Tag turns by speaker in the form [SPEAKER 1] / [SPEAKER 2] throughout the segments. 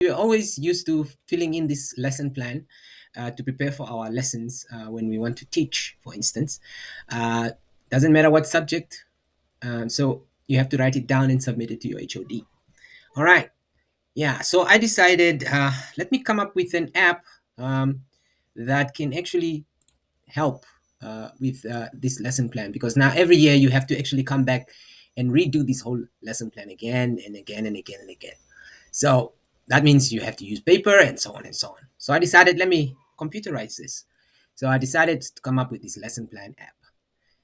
[SPEAKER 1] we're always used to filling in this lesson plan to prepare for our lessons when we want to teach, for instance. Uh, doesn't matter what subject. So you have to write it down and submit it to your HOD. All right. Yeah. So I decided, let me come up with an app um, that can actually help with this lesson plan, because now every year you have to actually come back and redo this whole lesson plan again and again and again and again. So that means you have to use paper and so on and so on. So I decided, let me computerize this. So I decided to come up with this lesson plan app.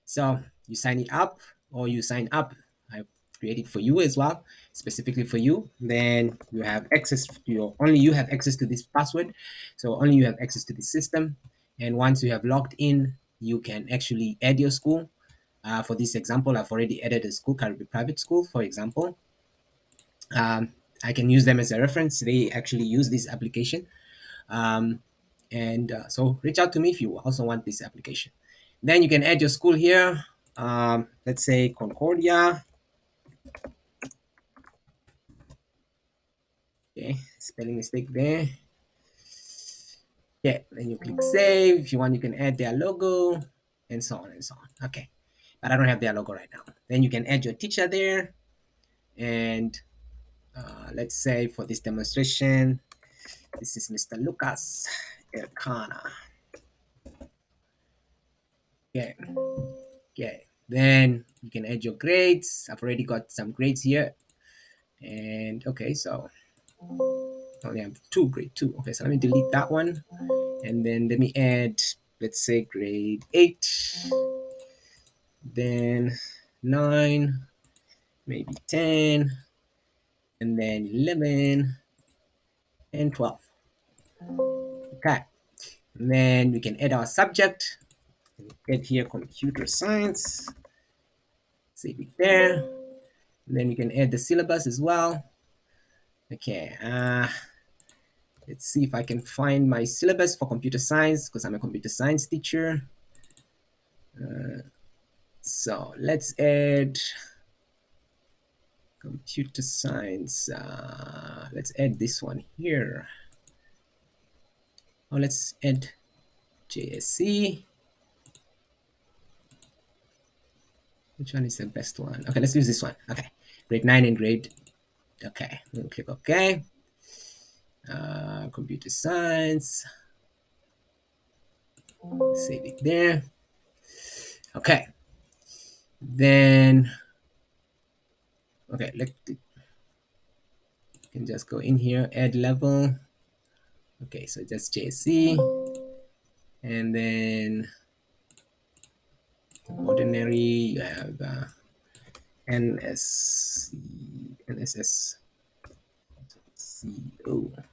[SPEAKER 1] So you sign it up, or you sign up. I created for you as well, specifically for you. Then you have access to only you have access to this password. So only you have access to the system. And once you have logged in, you can actually add your school. For this example, I've already added a school, Caribbean Private School, for example. Um, I can use them as a reference. They actually use this application. Um, and so reach out to me if you also want this application. Then you can add your school here. Let's say Concordia. Okay, spelling mistake there. Yeah, then you click save. If you want, you can add their logo and so on and so on. Okay, but I don't have their logo right now. Then you can add your teacher there. And let's say for this demonstration, this is Mr. Lucas Elcana. Okay. Okay. Then you can add your grades. I've already got some grades here. And okay, so only have two, grade 2. Okay, so let me delete that one. And then let me add, let's say grade 8. Then 9, maybe 10, and then 11 and 12. Okay. And then we can add our subject. Add here computer science. Save it there. And then we can add the syllabus as well. Okay. Let's see if I can find my syllabus for computer science, because I'm a computer science teacher. So let's add computer science. Let's add this one here. Oh, let's add JSC. Which one is the best one? Okay, let's use this one. Okay, grade 9 and grade. Okay, we'll click OK. Computer science. Save it there. Okay. Then, okay, you can just go in here, add level. Okay, so just JSC. And then ordinary, you have NSC, NSS. CO, if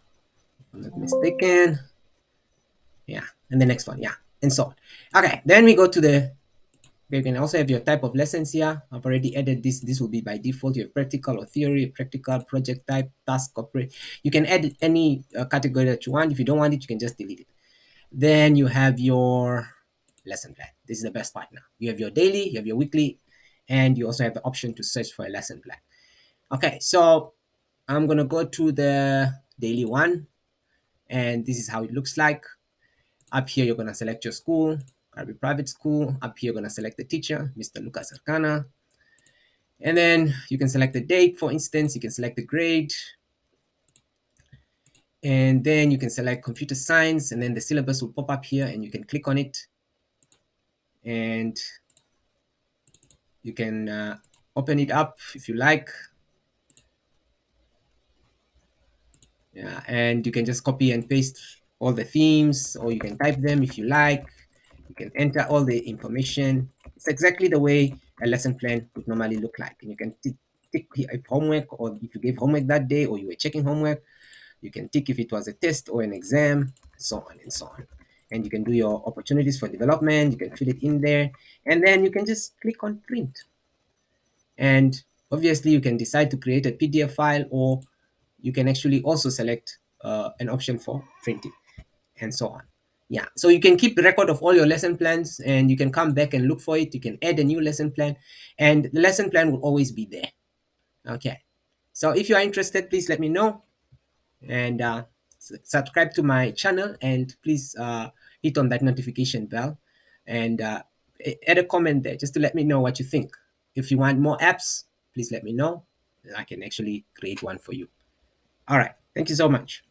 [SPEAKER 1] I'm not mistaken. Yeah, and the next one, yeah, and so on. Okay, then we go to the, you can also have your type of lessons here. I've already added this. This will be by default. You have practical or theory, practical, project type, task, corporate. You can add any category that you want. If you don't want it, you can just delete it. Then you have your lesson plan. This is the best part now. You have your daily, you have your weekly, and you also have the option to search for a lesson plan. Okay, so I'm gonna go to the daily one, and this is how it looks like. Up here, you're gonna select your school, Caribbean Private School. Up here, you're gonna select the teacher, Mr. Lucas Arcana. And then you can select the date, for instance, you can select the grade. And then you can select computer science, and then the syllabus will pop up here, and you can click on it. And you can open it up if you like. Yeah, and you can just copy and paste all the themes, or you can type them if you like. You can enter all the information. It's exactly the way a lesson plan would normally look like. And you can tick if homework, or if you gave homework that day, or you were checking homework. You can tick if it was a test or an exam, so on and so on. And you can do your opportunities for development. You can fill it in there, and then you can just click on print. And obviously, you can decide to create a PDF file, or you can actually also select an option for printing, and so on. Yeah, so you can keep record of all your lesson plans, and you can come back and look for it. You can add a new lesson plan, and the lesson plan will always be there. Okay, so if you are interested, please let me know. and subscribe to my channel, and please hit on that notification bell, and add a comment there just to let me know what you think. If you want more apps, please let me know. I can actually create one for you. All right. Thank you so much.